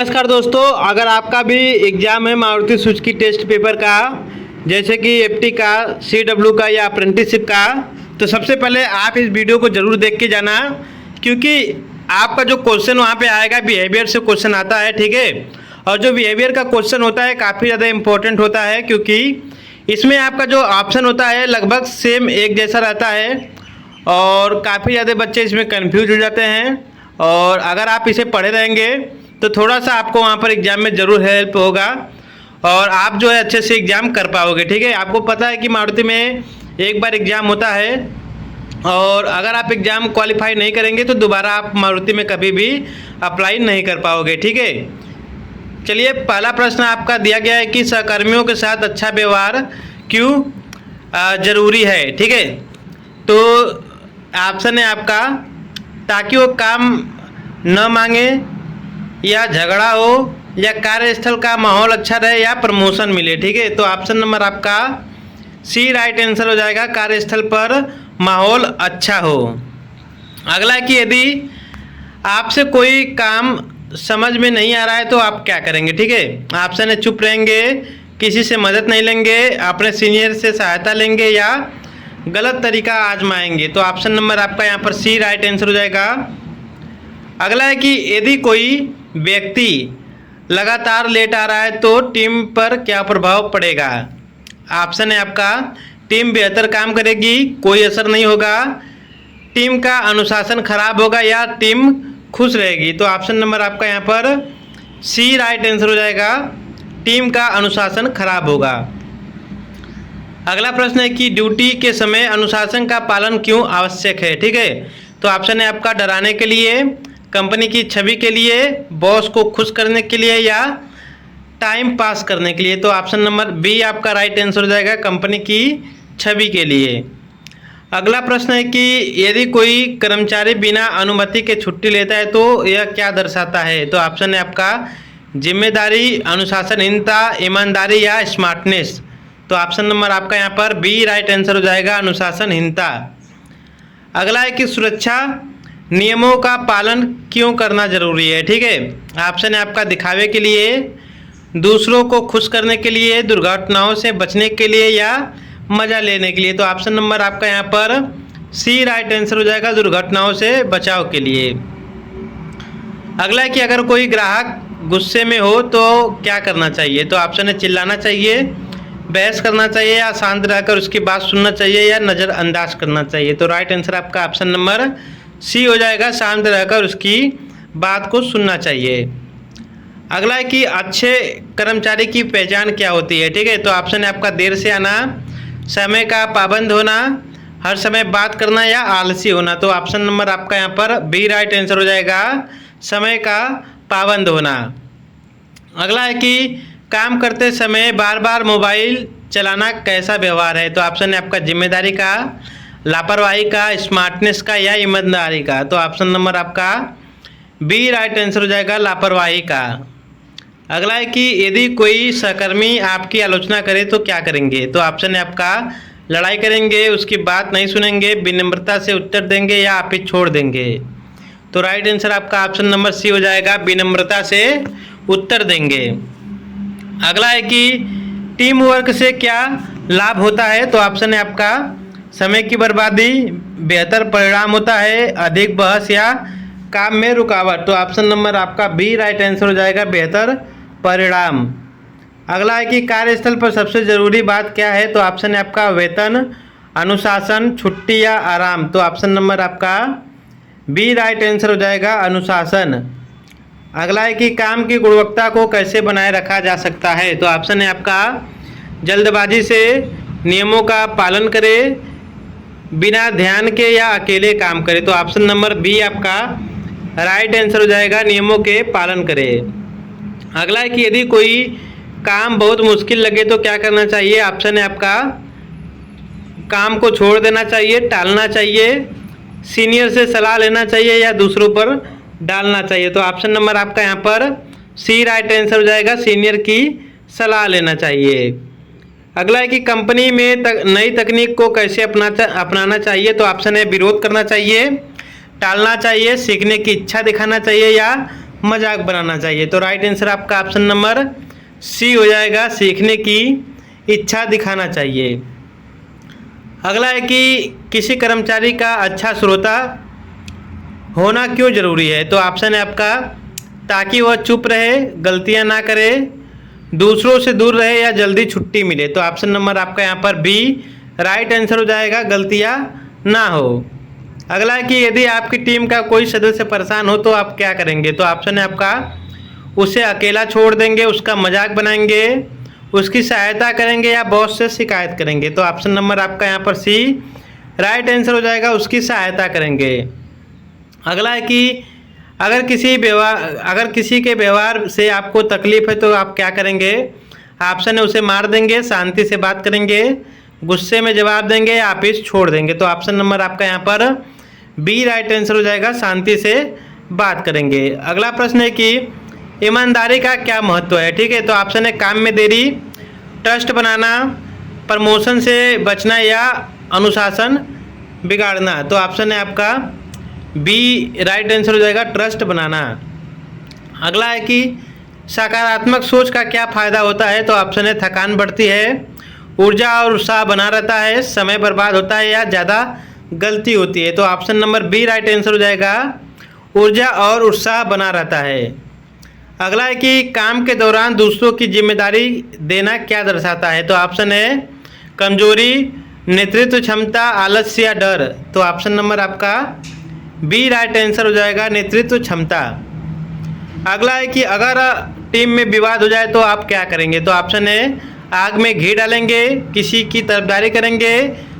नमस्कार दोस्तों, अगर आपका भी एग्जाम है मारुति सुजुकी टेस्ट पेपर का, जैसे कि एफटी का, सीडब्ल्यू का या अप्रेंटिसशिप का, तो सबसे पहले आप इस वीडियो को जरूर देख के जाना, क्योंकि आपका जो क्वेश्चन वहाँ पे आएगा बिहेवियर से क्वेश्चन आता है। ठीक है, और जो बिहेवियर का क्वेश्चन होता है काफ़ी ज़्यादा इंपॉर्टेंट होता है, क्योंकि इसमें आपका जो ऑप्शन होता है लगभग सेम एक जैसा रहता है और काफ़ी ज़्यादा बच्चे इसमें कन्फ्यूज हो जाते हैं। और अगर आप इसे पढ़े रहेंगे तो थोड़ा सा आपको वहाँ पर एग्ज़ाम में ज़रूर हेल्प होगा और आप जो है अच्छे से एग्ज़ाम कर पाओगे। ठीक है, आपको पता है कि मारुति में एक बार एग्ज़ाम होता है और अगर आप एग्ज़ाम क्वालिफाई नहीं करेंगे तो दोबारा आप मारुति में कभी भी अप्लाई नहीं कर पाओगे। ठीक है, चलिए पहला प्रश्न आपका दिया गया है कि सहकर्मियों के साथ अच्छा व्यवहार क्यों ज़रूरी है। ठीक है, तो ऑप्शन है आपका ताकि वो काम न मांगे, या झगड़ा हो, या कार्यस्थल का माहौल अच्छा रहे, या प्रमोशन मिले। ठीक है, तो ऑप्शन नंबर आपका सी राइट आंसर हो जाएगा, कार्यस्थल पर माहौल अच्छा हो। अगला है कि यदि आपसे कोई काम समझ में नहीं आ रहा है तो आप क्या करेंगे। ठीक है, ऑप्शन है चुप रहेंगे, किसी से मदद नहीं लेंगे, अपने सीनियर से सहायता लेंगे, या गलत तरीका आजमाएंगे। तो ऑप्शन नंबर आपका यहाँ पर सी राइट आंसर हो जाएगा। अगला है कि यदि कोई व्यक्ति लगातार लेट आ रहा है तो टीम पर क्या प्रभाव पड़ेगा। ऑप्शन है आपका टीम बेहतर काम करेगी, कोई असर नहीं होगा, टीम का अनुशासन खराब होगा, या टीम खुश रहेगी। तो ऑप्शन नंबर आपका यहाँ पर सी राइट आंसर हो जाएगा, टीम का अनुशासन खराब होगा। अगला प्रश्न है कि ड्यूटी के समय अनुशासन का पालन क्यों आवश्यक है। ठीक है, तो ऑप्शन है आपका डराने के लिए, कंपनी की छवि के लिए, बॉस को खुश करने के लिए, या टाइम पास करने के लिए। तो ऑप्शन नंबर बी आपका राइट आंसर हो जाएगा, कंपनी की छवि के लिए। अगला प्रश्न है कि यदि कोई कर्मचारी बिना अनुमति के छुट्टी लेता है तो यह क्या दर्शाता है। तो ऑप्शन है आपका जिम्मेदारी, अनुशासनहीनता, ईमानदारी, या स्मार्टनेस। तो ऑप्शन नंबर आपका यहाँ पर बी राइट आंसर हो जाएगा, अनुशासनहीनता। अगला है कि सुरक्षा नियमों का पालन क्यों करना जरूरी है। ठीक है, ऑप्शन है आपका दिखावे के लिए, दूसरों को खुश करने के लिए, दुर्घटनाओं से बचने के लिए, या मजा लेने के लिए। तो ऑप्शन नंबर आपका यहाँ पर सी राइट आंसर हो जाएगा, दुर्घटनाओं से बचाव के लिए। अगला है कि अगर कोई ग्राहक गुस्से में हो तो क्या करना चाहिए। तो ऑप्शन है चिल्लाना चाहिए, बहस करना चाहिए, या शांत रहकर उसकी बात सुनना चाहिए, या नज़रअंदाज करना चाहिए। तो राइट आंसर आपका ऑप्शन नंबर सी हो जाएगा, शांत रहकर उसकी बात को सुनना चाहिए। अगला है कि अच्छे कर्मचारी की पहचान क्या होती है। ठीक है, तो ऑप्शन है आपका देर से आना, समय का पाबंद होना, हर समय बात करना, या आलसी होना। तो ऑप्शन नंबर आपका यहाँ पर बी राइट आंसर हो जाएगा, समय का पाबंद होना। अगला है कि काम करते समय बार बार मोबाइल चलाना कैसा व्यवहार है। तो ऑप्शन है आपका जिम्मेदारी का, लापरवाही का, स्मार्टनेस का, या ईमानदारी का। तो ऑप्शन नंबर आपका बी राइट आंसर हो जाएगा, लापरवाही का। अगला है कि यदि कोई सहकर्मी आपकी आलोचना करे तो क्या करेंगे। तो ऑप्शन है आपका लड़ाई करेंगे, उसकी बात नहीं सुनेंगे, विनम्रता से उत्तर देंगे, या आप ही छोड़ देंगे। तो राइट आंसर आपका ऑप्शन नंबर सी हो जाएगा, विनम्रता से उत्तर देंगे। अगला है कि टीम वर्क से क्या लाभ होता है। तो ऑप्शन है आपका समय की बर्बादी, बेहतर परिणाम होता है, अधिक बहस, या काम में रुकावट। तो ऑप्शन नंबर आपका बी राइट आंसर हो जाएगा, बेहतर परिणाम। अगला है कि कार्यस्थल पर सबसे ज़रूरी बात क्या है। तो ऑप्शन है आपका वेतन, अनुशासन, छुट्टी, या आराम। तो ऑप्शन नंबर आपका बी राइट आंसर हो जाएगा, अनुशासन। अगला है कि काम की गुणवत्ता को कैसे बनाए रखा जा सकता है। तो ऑप्शन है आपका जल्दबाजी से, नियमों का पालन करें, बिना ध्यान के, या अकेले काम करें। तो ऑप्शन नंबर बी आपका राइट आंसर हो जाएगा, नियमों के पालन करें। अगला है कि यदि कोई काम बहुत मुश्किल लगे तो क्या करना चाहिए। ऑप्शन है आपका काम को छोड़ देना चाहिए, टालना चाहिए, सीनियर से सलाह लेना चाहिए, या दूसरों पर डालना चाहिए। तो ऑप्शन नंबर आपका यहाँ पर सी राइट आंसर हो जाएगा, सीनियर की सलाह लेना चाहिए। अगला है कि कंपनी में नई तकनीक को कैसे अपनाना चाहिए। तो ऑप्शन है विरोध करना चाहिए, टालना चाहिए, सीखने की इच्छा दिखाना चाहिए, या मजाक बनाना चाहिए। तो राइट आंसर आपका ऑप्शन नंबर सी हो जाएगा, सीखने की इच्छा दिखाना चाहिए। अगला है कि किसी कर्मचारी का अच्छा श्रोता होना क्यों जरूरी है? तो ऑप्शन है आपका ताकि वह चुप रहे, गलतियां ना करे, दूसरों से दूर रहे या जल्दी छुट्टी मिले। तो ऑप्शन नंबर आपका यहाँ पर बी राइट आंसर हो जाएगा, गलतियां ना हो। अगला है कि यदि आपकी टीम का कोई सदस्य परेशान हो तो आप क्या करेंगे? तो ऑप्शन है आपका उसे अकेला छोड़ देंगे, उसका मजाक बनाएंगे, उसकी सहायता करेंगे या बॉस से शिकायत करेंगे। तो ऑप्शन नंबर आपका यहाँ पर सी राइट आंसर हो जाएगा, उसकी सहायता करेंगे। अगला है कि अगर किसी के व्यवहार से आपको तकलीफ है तो आप क्या करेंगे? ऑप्शन है उसे मार देंगे, शांति से बात करेंगे, गुस्से में जवाब देंगे या ऑफिस छोड़ देंगे। तो ऑप्शन नंबर आपका यहाँ पर बी राइट आंसर हो जाएगा, शांति से बात करेंगे। अगला प्रश्न है कि ईमानदारी का क्या महत्व है? ठीक है, तो ऑप्शन है काम में देरी, ट्रस्ट बनाना, प्रमोशन से बचना या अनुशासन बिगाड़ना। तो ऑप्शन है आपका बी राइट आंसर हो जाएगा, ट्रस्ट बनाना। अगला है कि सकारात्मक सोच का क्या फ़ायदा होता है? तो ऑप्शन है थकान बढ़ती है, ऊर्जा और उत्साह बना रहता है, समय बर्बाद होता है या ज़्यादा गलती होती है। तो option number B right answer हो जाएगा, ऊर्जा और उत्साह बना रहता है। अगला है कि काम के दौरान दूसरों की जिम्मेदारी देना क्या दर्शाता है? तो ऑप्शन है कमजोरी, नेतृत्व क्षमता, आलस्य या डर। तो ऑप्शन नंबर आपका बी राइट आंसर हो जाएगा, नेतृत्व क्षमता। अगला है कि अगर टीम में विवाद हो जाए तो आप क्या करेंगे? तो ऑप्शन है आग में घी डालेंगे, किसी की तरफदारी करेंगे,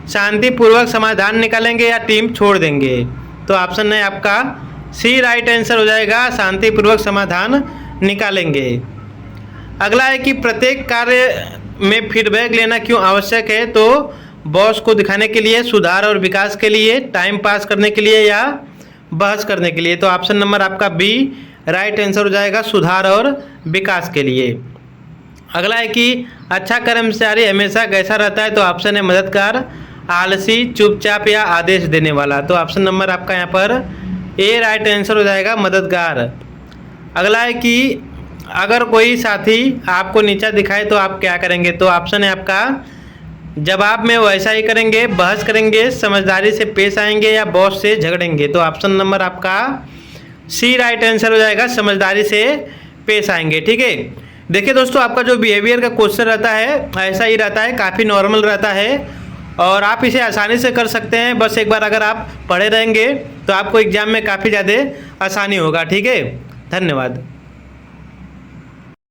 शांतिपूर्वक समाधान निकालेंगे या टीम छोड़ देंगे। तो ऑप्शन है आपका सी राइट आंसर हो जाएगा, शांतिपूर्वक समाधान निकालेंगे। अगला है कि प्रत्येक कार्य में फीडबैक लेना क्यों आवश्यक है? तो बॉस को दिखाने के लिए, सुधार और विकास के लिए, टाइम पास करने के लिए या बहस करने के लिए। तो ऑप्शन नंबर आपका बी राइट आंसर हो जाएगा, सुधार और विकास के लिए। अगला है कि अच्छा कर्मचारी हमेशा कैसा रहता है? तो ऑप्शन है मददगार, आलसी, चुपचाप या आदेश देने वाला। तो ऑप्शन नंबर आपका यहाँ पर ए राइट आंसर हो जाएगा, मददगार। अगला है कि अगर कोई साथी आपको नीचा दिखाए तो आप क्या करेंगे? तो ऑप्शन है आपका जवाब में वैसा ही करेंगे, बहस करेंगे, समझदारी से पेश आएंगे या बॉस से झगड़ेंगे। तो ऑप्शन नंबर आपका सी राइट आंसर हो जाएगा, समझदारी से पेश आएंगे। ठीक है, देखिए दोस्तों, आपका जो बिहेवियर का क्वेश्चन रहता है ऐसा ही रहता है, काफ़ी नॉर्मल रहता है और आप इसे आसानी से कर सकते हैं। बस एक बार अगर आप पढ़े रहेंगे तो आपको एग्जाम में काफ़ी ज़्यादा आसानी होगा। ठीक है, धन्यवाद।